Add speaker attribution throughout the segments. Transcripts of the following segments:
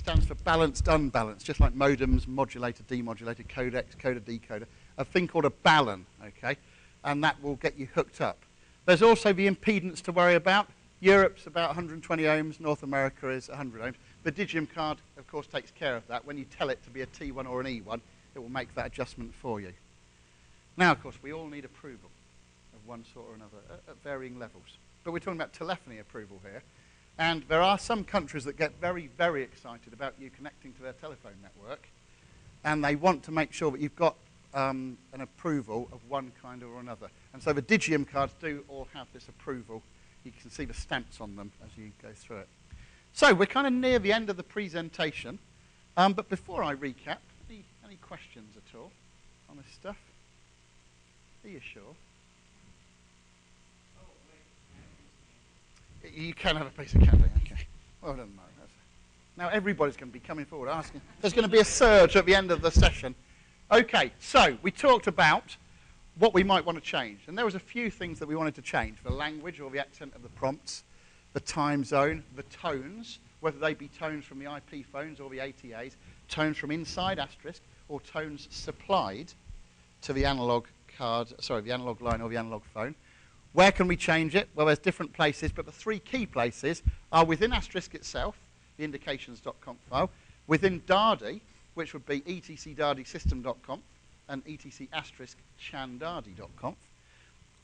Speaker 1: stands for balanced, unbalanced, just like modems, modulator, demodulator, codec, coder, decoder. A thing called a balun, okay? And that will get you hooked up. There's also the impedance to worry about. Europe's about 120 ohms, North America is 100 ohms. The Digium card, of course, takes care of that. When you tell it to be a T1 or an E1, it will make that adjustment for you. Now, of course, we all need approval of one sort or another at varying levels. But we're talking about telephony approval here. And there are some countries that get very, very excited about you connecting to their telephone network. And they want to make sure that you've got an approval of one kind or another. And so the Digium cards do all have this approval. You can see the stamps on them as you go through it. So we're kind of near the end of the presentation. But before I recap, any questions at all on this stuff? Are you sure? You can have a piece of candy, okay. Well done, Mo. Now everybody's going to be coming forward asking. There's going to be a surge at the end of the session. Okay, so we talked about what we might want to change. And there was a few things that we wanted to change. The language or the accent of the prompts, the time zone, the tones, whether they be tones from the IP phones or the ATAs, tones from inside Asterisk, or tones supplied to the analog card, sorry, the analog line or the analog phone. Where can we change it? Well, there's different places, but the three key places are within Asterisk itself, the indications.conf file, within Dardi, which would be etcdardisystem.conf, and etc*chandadi.conf,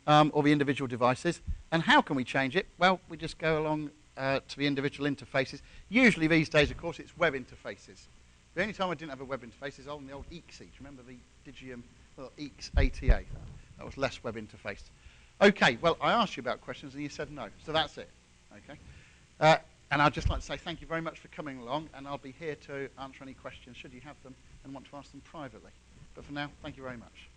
Speaker 1: or the individual devices. And how can we change it? Well, we just go along to the individual interfaces. Usually these days, of course, it's web interfaces. The only time I didn't have a web interface is on the old EXE. Do you remember the Digium EX ATA? That was less web interfaced. Okay, well, I asked you about questions and you said no, so that's it. Okay, and I'd just like to say thank you very much for coming along, and I'll be here to answer any questions should you have them and want to ask them privately. But for now, thank you very much.